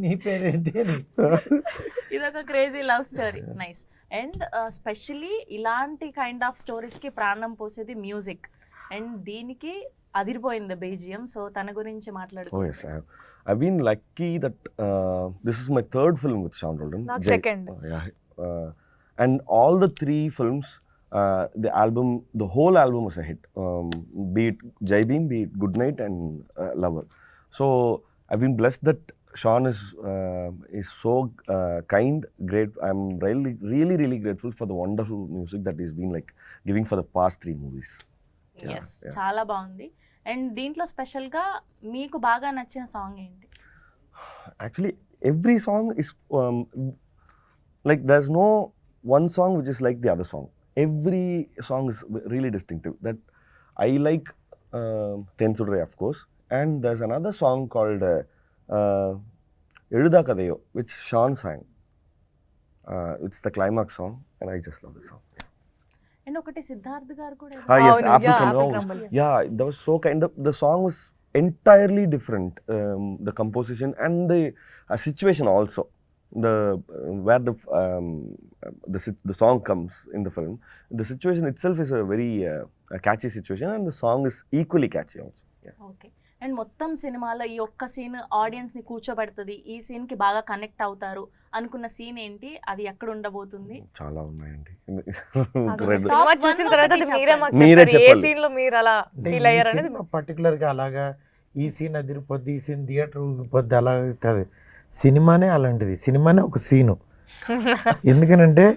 నీ పేరేంటి అని. ఇదొక crazy love story. Nice. And specially ఇలాంటి కైండ్ ఆఫ్ స్టోరీస్ కి ప్రాణం పోసేది మ్యూజిక్, అండ్ దీనికి అదిరిపోయింది బీజిఎం. సో తన గురించి మాట్లాడుకుందాం. I've been lucky that this is my 3rd film with Sean Roldan. Second. And all the 3 films, the whole album was a hit. Be it Jai Bhim, be it Good Night, and Lover. So I've been blessed that Sean is so kind, great. I'm really grateful for the wonderful music that he's been like giving for the past 3 movies. Yes, చాలా బాగుంది. And దీంట్లో స్పెషల్గా మీకు బాగా నచ్చిన song ఏంటి? Actually, every song is like there's no one song which is like the other song. Every song is really distinctive. That I like Tensudre, of course, and there's another song called Eluda Kadayo, which Sean sang. It's the climax song, and I just love the song. And ఒకటి సిద్ధార్థ్ గారు కూడా Yes, Apple Crumble. Yeah, that was so kind of, the song was entirely different. The composition and the situation also. Where the song comes in the film. The situation itself is a very catchy situation, and the song is equally catchy also. Yeah. Okay. And మొత్తం సినిమాలో ఈ ఒక్క scene audience ని కూర్చోబెడుతుంది, ఈ scene కి బాగా connect అవుతారు అనుకున్న సీన్ ఏంటి, అది ఎక్కడ ఉండబోతుంది? చాలా ఉన్నాయండి. సినిమా చూసిన తర్వాత అది మీరే మాకు మీరే చెప్పారు. ఏ చెప్పాలి. సీన్ లో మీరు అలా ఫీల్ అయ్యారు అనేది. పర్టికులర్గా అలాగా ఈ సీన్ అదిరిపోద్ది, ఈ సీన్ థియేటర్ ఊగిపోద్ది అలా కాదు. సినిమానే అలాంటిది, సినిమానే ఒక సీను. ఎందుకనంటే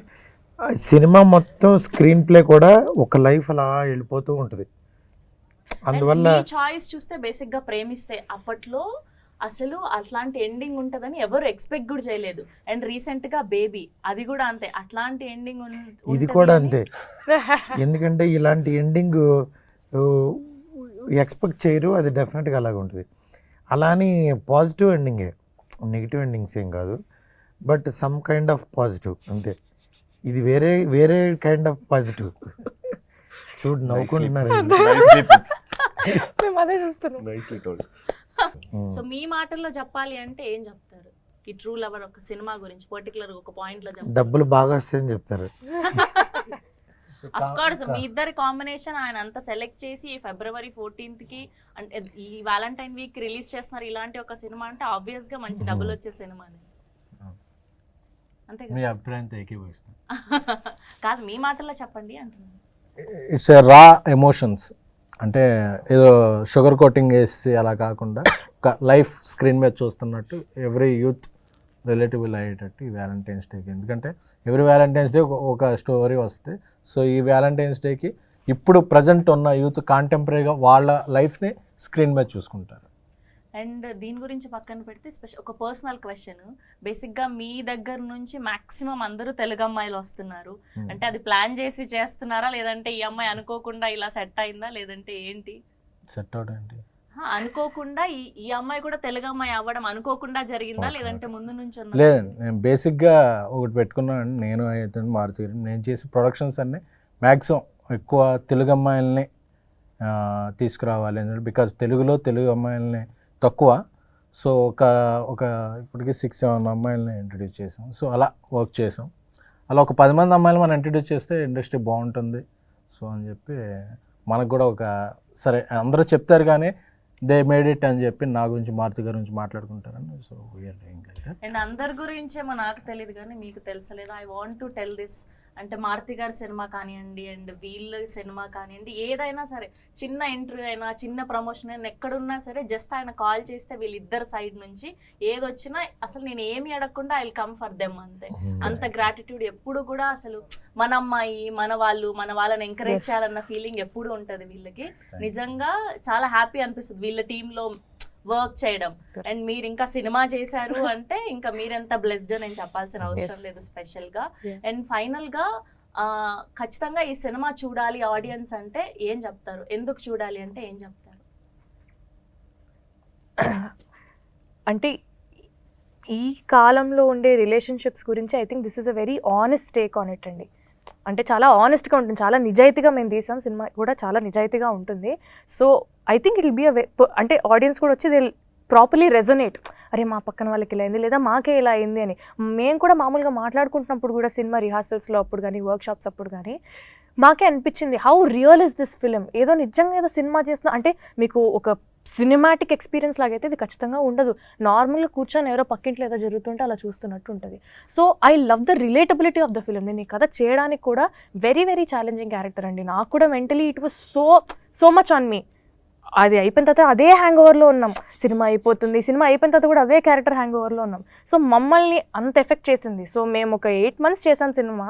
ఆ సినిమా మొత్తం స్క్రీన్ ప్లే కూడా ఒక లైఫ్ అలా వెళ్ళిపోతూ ఉంటుంది. అందువల్ల చాయిస్ చూస్తే బేసిక్ గా ప్రేమిస్తే అప్పట్లో అసలు అట్లాంటి ఎండింగ్ ఉంటదని ఎవరు ఎక్స్పెక్ట్ కూడా చేయలేదు. అండ్ రీసెంట్ గా బేబీ, అది కూడా అంతే, అట్లాంటి ఎండింగ్ ఇది కూడా అంతే. ఎందుకంటే ఇలాంటి ఎండింగ్ ఎక్స్పెక్ట్ చేయరు, అది డెఫినెట్గా అలాగ ఉంటుంది. అలా అని పాజిటివ్ ఎండింగే, నెగిటివ్ ఎండింగ్స్ ఏం కాదు, but some kind of positive అంతే. ఇది వేరే వేరే కైండ్ ఆఫ్ పాజిటివ్. చూడు నవ్వుకుంటున్నారు. మేము అదే చూస్తున్నాం. సో మీ మాటల్లో చెప్పాలి అంటే ఏం చెప్తారు ఈ ట్రూ లవర్ ఒక సినిమా గురించి, పర్టికులర్ ఒక పాయింట్ లో చెప్తారు? డబ్బులు బాగా వస్తాయని చెప్తారు. అఫ్ కోర్స్ మీ ఇద్దరి కాంబినేషన్ ఆయన అంతా సెలెక్ట్ చేసి February 14th కి అంటే ఈ వ్యాలంటైన్ వీక్ రిలీజ్ చేస్తున్నారు. ఇలాంటి ఒక సినిమా అంటే ఆబ్వియస్ గా మంచి డబ్బులు వచ్చే సినిమానే, అంతే మీ కదా? అభిప్రాయంతో ఏకీభవిస్తాను. కాదు, మీ మాటల్లో చెప్పండి అంటున్నాను. ఇట్స్ ఏ రా ఎమోషన్స్, అంటే ఏదో షుగర్ కోటింగ్ వేసి అలా కాకుండా ఒక లైఫ్ స్క్రీన్ మీద చూస్తున్నట్టు ఎవ్రీ యూత్ రిలేటిబుల్ అయ్యేటట్టు ఈ వ్యాలంటైన్స్ డేకి. ఎందుకంటే ఎవ్రీ వ్యాలంటైన్స్ డే ఒక స్టోరీ వస్తే, సో ఈ వ్యాలంటైన్స్ డేకి ఇప్పుడు ప్రజెంట్ ఉన్న యూత్ కాంటెంపరీగా వాళ్ళ లైఫ్ని స్క్రీన్ మీద చూసుకుంటారు. అండ్ దీని గురించి పక్కన పెడితే ఒక పర్సనల్ క్వశ్చన్, బేసిక్గా మీ దగ్గర నుంచి మాక్సిమం అందరూ తెలుగు అమ్మాయిలు వస్తున్నారు అంటే అది ప్లాన్ చేసి చేస్తున్నారా, లేదంటే ఈ అమ్మాయి అనుకోకుండా ఇలా సెట్ అయిందా, లేదంటే ఏంటి? సెట్ అవుట్ ఏంటి అనుకోకుండా ఈ అమ్మాయి కూడా తెలుగు అమ్మాయి అవ్వడం అనుకోకుండా జరిగిందా, లేదంటే ముందు నుంచి ఉన్నదా? లేదండి, నేను బేసిక్గా ఒకటి పెట్టుకున్నాను. నేను అయితే మారుతి నేను చేసే ప్రొడక్షన్స్ అన్నీ మ్యాక్సిమం ఎక్కువ తెలుగు అమ్మాయిల్ని తీసుకురావాలి. ఎందుకంటే బికాజ్ తెలుగులో తెలుగు అమ్మాయిల్ని తక్కువ. సో ఒక ఇప్పటికీ 6-7 అమ్మాయిలని ఇంట్రడ్యూస్ చేసాం. సో అలా వర్క్ చేసాం. అలా ఒక 10 మంది అమ్మాయిలు మనం ఇంట్రడ్యూస్ చేస్తే ఇండస్ట్రీ బాగుంటుంది. సో అని చెప్పి మనకు కూడా ఒక సరే అందరూ చెప్తారు కానీ దే మేడ్ ఇట్ అని చెప్పి నా గురించి మారుతి గారి గురించి మాట్లాడుకుంటారని. So we're doing like that. And అందరి గురించేమో నాకు తెలియదు కానీ మీకు తెలుసలేదు, I want to tell this. అంటే మారుతి గారి సినిమా కానివ్వండి అండ్ వీళ్ళ సినిమా కానివ్వండి, ఏదైనా సరే చిన్న ఇంటర్వ్యూ అయినా చిన్న ప్రమోషన్ అయినా ఎక్కడున్నా సరే జస్ట్ ఆయన కాల్ చేస్తే వీళ్ళిద్దరు సైడ్ నుంచి ఏదొచ్చినా అసలు నేను ఏమి అడగకుండా I will come for them అంతే. అంత గ్రాటిట్యూడ్ ఎప్పుడు కూడా అసలు మన అమ్మాయి మన వాళ్ళని ఎంకరేజ్ చేయాలన్న ఫీలింగ్ ఎప్పుడు ఉంటుంది వీళ్ళకి. నిజంగా చాలా హ్యాపీ అనిపిస్తుంది వీళ్ళ టీంలో వర్క్ చేయడం. అండ్ మీరు ఇంకా సినిమా చేశారు అంటే ఇంకా మీరెంత బ్లెస్డ్ నేను చెప్పాల్సిన అవసరం లేదు స్పెషల్ గా. అండ్ ఫైనల్ గా ఖచ్చితంగా ఈ సినిమా చూడాలి ఆడియన్స్ అంటే ఏం చెప్తారు, ఎందుకు చూడాలి అంటే ఏం చెప్తారు? అంటే ఈ కాలంలో ఉండే రిలేషన్షిప్స్ గురించి I think this is a very honest take on it అండి. అంటే చాలా ఆనెస్ట్గా ఉంటుంది, చాలా నిజాయితీగా మేము తీసాం, సినిమా కూడా చాలా నిజాయితీగా ఉంటుంది. So I think it will be అంటే ఆడియన్స్ కూడా వచ్చి దే ప్రాపర్లీ రెజొనేట్, అరే మా పక్కన వాళ్ళకి ఇలా అయింది లేదా మాకే ఇలా అయింది అని. మేము కూడా మామూలుగా మాట్లాడుకుంటున్నప్పుడు కూడా సినిమా రిహార్సల్స్లో అప్పుడు కానీ వర్క్షాప్స్ అప్పుడు కానీ మాకే అనిపించింది how real is this film. ఏదో నిజంగా ఏదో సినిమా చేస్తున్నా అంటే మీకు ఒక సినిమాటిక్ ఎక్స్పీరియన్స్ లాగైతే ఇది ఖచ్చితంగా ఉండదు. నార్మల్గా కూర్చొని ఎవరో పక్కింట్లో ఏదో జరుగుతుంటే అలా చూస్తున్నట్టు ఉంటుంది. So I love the relatability of the film. నేను ఈ కథ చేయడానికి కూడా వెరీ వెరీ ఛాలెంజింగ్ క్యారెక్టర్ అండి. నాకు కూడా mentally it was so much on me. అది అయిపోయిన తర్వాత అదే హ్యాంగ్ ఓవర్లో ఉన్నాం. సినిమా అయిపోతుంది, సినిమా అయిపోయిన తర్వాత కూడా అదే క్యారెక్టర్ హ్యాంగ్ ఓవర్లో ఉన్నాం. సో మమ్మల్ని అంత ఎఫెక్ట్ చేసింది. సో మేము ఒక 8 months చేసాం సినిమా.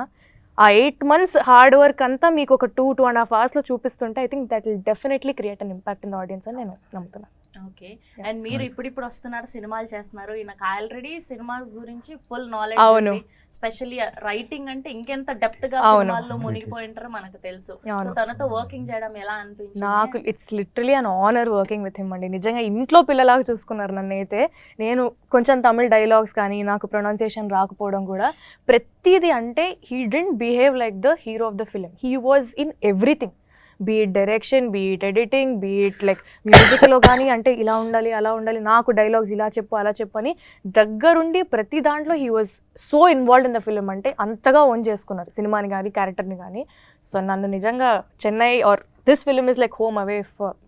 ఆ 8 months హార్డ్ వర్క్ అంతా మీకు ఒక 2.5 hours చూపిస్తుంటే I think that will definitely create an impact in the audience అని నేను నమ్ముతున్నాను. ఓకే. అండ్ మీరు ఇప్పుడు వస్తున్నారు, సినిమాలు చేస్తున్నారు, నాకు ఆల్రెడీ సినిమా గురించి ఫుల్ అవును. నాలెడ్జ్, స్పెషల్లీ రైటింగ్ అంటే ఇంకెంత డెప్త్ గా సినిమాల్లో మునిగిపోయి ఉంటారో మనకు తెలుసు. సో తనతో వర్కింగ్ చేయడం ఎలా అనిపించింది? నాకు it's literally an honour working with him అండి. నిజంగా ఇంట్లో పిల్లలాగా చూసుకున్నారు నన్ను. అయితే నేను కొంచెం తమిళ్ డైలాగ్స్ కానీ నాకు ప్రొనౌన్సియేషన్ రాకపోవడం కూడా ప్రతిదీ అంటే he didn't behave like the hero of the film. He was in everything, be it direction, be it editing, be it like మ్యూజిక్లో కానీ అంటే ఇలా ఉండాలి అలా ఉండాలి, నాకు డైలాగ్స్ ఇలా చెప్పు అలా చెప్పు అని దగ్గరుండి ప్రతి దాంట్లో he was so involved in the film. అంటే అంతగా ఓన్ చేసుకున్నారు సినిమాని కానీ క్యారెక్టర్ని కానీ. సో నన్ను నిజంగా Chennai or this film is like home away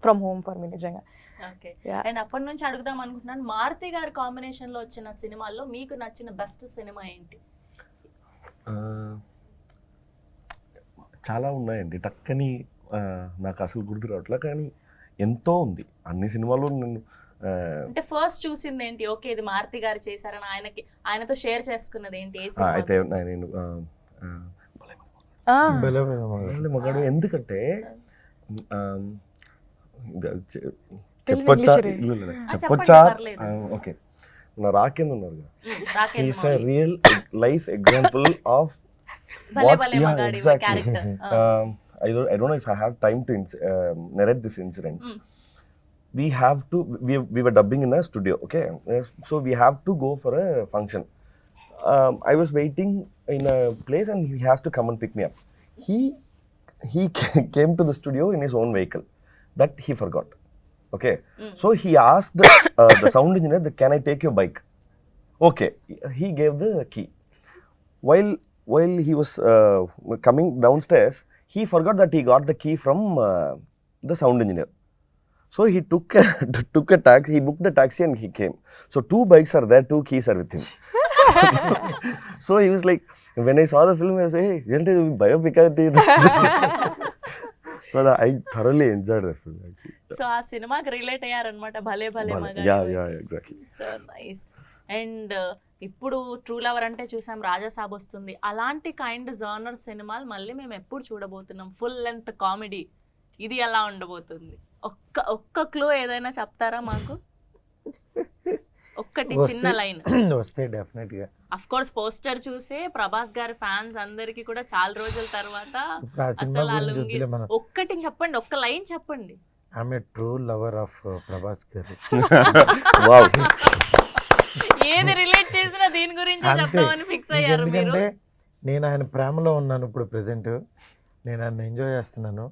from home for me నిజంగా. ఓకే. Yeah. అండ్ అప్పటి నుంచి అడుగుదాం అనుకుంటున్నాను, మారుతి గారి కాంబినేషన్ లో వచ్చిన సినిమాల్లో మీకు నచ్చిన బెస్ట్ సినిమా ఏంటి? చాలా ఉన్నాయండి, టక్కని నాకు అసలు గుర్తు రావట్లే, కానీ ఎంతో ఉంది. అన్ని సినిమాలు నేను అంటే ఫస్ట్ చూసింది ఏంటి? ఓకే ఇది మారుతి గారు చేశారని ఆయనతో షేర్ చేసుకున్నది ఏంటి? ఏ సినిమా అయితే గురించి? నేను భలే భలే మగాడు. భలే మగాడు, ఎందుకంటే తెలుగు చెప్పొచ్చా? ఇంగ్లీష్ లేదు, లేదు, చెప్పండి, చెప్పొచ్చా? పర్లేదు. ఓకే, నా రాకేంద్ర ఉన్నారు కదా, Rakesh he's a Mouli. Real life example of భలే భలే మగాడి character. I don't know if I have time to narrate this incident. Mm. We were dubbing in a studio, okay? So we have to go for a function. I was waiting in a place and he has to come and pick me up. He came to the studio in his own vehicle. That he forgot. Okay? So he asked the sound engineer, can I take your bike? Okay. He gave the key. While he was coming downstairs, he forgot that he got the key from the sound engineer. So he took a taxi, he booked the taxi and he came. So 2 bikes are there, 2 keys are with him. So he was like, when I saw the film, I was like, hey, isn't it biopic? So I thoroughly enjoyed the film. Actually. So ఆ సినిమాకి relate అయ్యారనమాట, భలే భలే మగాడి. Yeah, exactly. So nice. And ఇప్పుడు true lover అంటే చూసాం, రాజాసాబ్ వస్తుంది, అలాంటి కైండ్ జానర్ సినిమాలు మళ్ళీ మేము ఎప్పుడు చూడబోతున్నాం? ఫుల్ లెంత్ కామెడీ, ఇది ఎలా ఉండబోతుంది? ఒక్క క్లూ ఏదైనా చెప్తారా మాకు? ఒక్కటి చిన్న లైన్. వస్తే డెఫినెట్ గా. అఫ్ కోర్స్ పోస్టర్ చూసే ప్రభాస్ గారి ఫ్యాన్స్ అందరికి కూడా చాలా రోజుల తర్వాత ఆ సినిమా అసలు ఆ గురించి లుంగి వద్దులే మనం. ఒక్కటి చెప్పండి, ఒక్క లైన్ చెప్పండి. ఆమె ట్రూ లవర్ ఆఫ్ ప్రభాస్ గారు. Wow. ఏది రిలేట్ చేసినా దీని గురించి అంతే. చెప్తామని ఫిక్స్ అయ్యారు మీరు. ఎందుకంటే నేను ఆయన ప్రేమలో ఉన్నాను ఇప్పుడు ప్రెసెంట్. నేను ఆయన ఎంజాయ్ చేస్తున్నాను.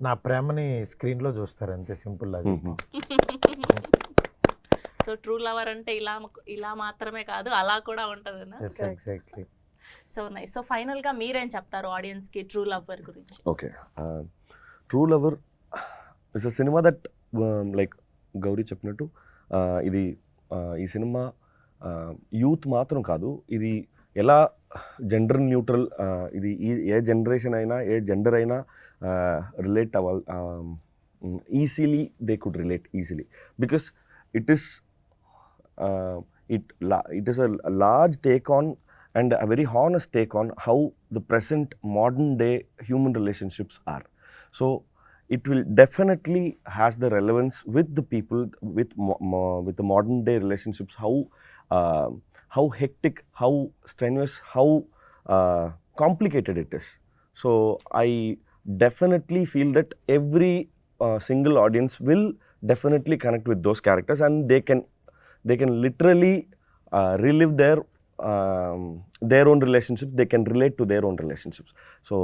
నా ప్రేమని స్క్రీన్లో చూస్తారు, అంతే సింపుల్ అది. సో ట్రూ లవర్ అంటే ఇలా మాత్రమే కాదు, అలా కూడా ఉంటుంది. Exactly. So nice. So final గా మీరేం చెప్తారు ఆడియన్స్ కి ట్రూ లవర్ గురించి? Okay. True Lover is a cinema that like Gauri చెప్పినట్టు ఇది ఈ సినిమా యూత్ మాత్రం కాదు, ఇది ఎలా జెండర్ న్యూట్రల్, ఇది ఏ జనరేషన్ అయినా ఏ జెండర్ అయినా రిలేట్ అవ్వాలి, easily they could relate easily, because it is a large take on and a very honest take on how the present modern day human relationships are. So it will definitely has the relevance with the people with the modern day relationships, how hectic, how strenuous, how complicated it is. So I definitely feel that every single audience will definitely connect with those characters, and they can literally relive their own relationships. They can relate to their own relationships. So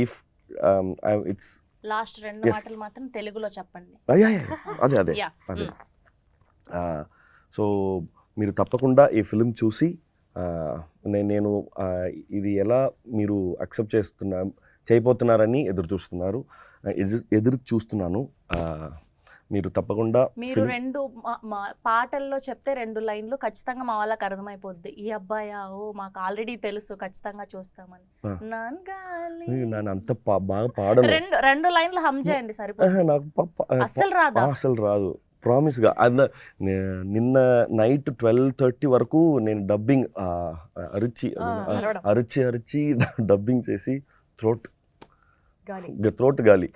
if it's last 2 Yes. మాటలు మాత్రం తెలుగులో చెప్పండి. అదే Yeah. So మీరు తప్పకుండా ఈ film చూసి నేను ఇది ఎలా మీరు యాక్సెప్ట్ చేయబోతున్నారని ఎదురు చూస్తున్నాను. మీరు తప్పకుండా మీరు 2 పాటల్లో చెప్తే 2 లైన్లు ఖచ్చితంగా మా వాళ్ళకి అర్థమైపోద్ది. ఈ అబ్బాయా, ఓ మాకు ఆల్రెడీ తెలుసు, ఖచ్చితంగా చూస్తామని. నాన్గాలి నేను అంత బాగా పాడను. 2 లైన్లు హమ్ చేయండి సరిపోతుంది. నాకు అస్సలు రాదా? అసలు రాదు, ప్రామిస్గా. నిన్న నైట్ 12:30 వరకు నేను డబ్బింగ్ అరిచి డబ్బింగ్ చేసి థ్రోట్ గాలి.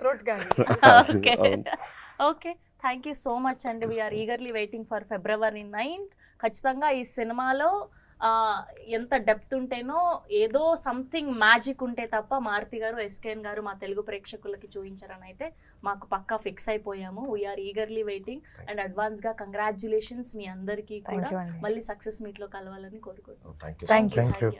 Okay, thank you so much అండి. We're eagerly waiting for February 9th. ఖచ్చితంగా ఈ సినిమాలో ఎంత డెప్త్ ఉంటేనో, ఏదో సంథింగ్ మ్యాజిక్ ఉంటే తప్ప మారుతి గారు, ఎస్కేఎన్ గారు మా తెలుగు ప్రేక్షకులకి చూపించారని అయితే మాకు పక్కా ఫిక్స్ అయిపోయాము. వీఆర్ ఈగర్లీ వెయిటింగ్ అండ్ అడ్వాన్స్గా కంగ్రాచ్యులేషన్స్ మీ అందరికీ కూడా. మళ్ళీ సక్సెస్ మీట్లో కలవాలని కోరుకుంటున్నాం. Thank you. Thank you. Thank you.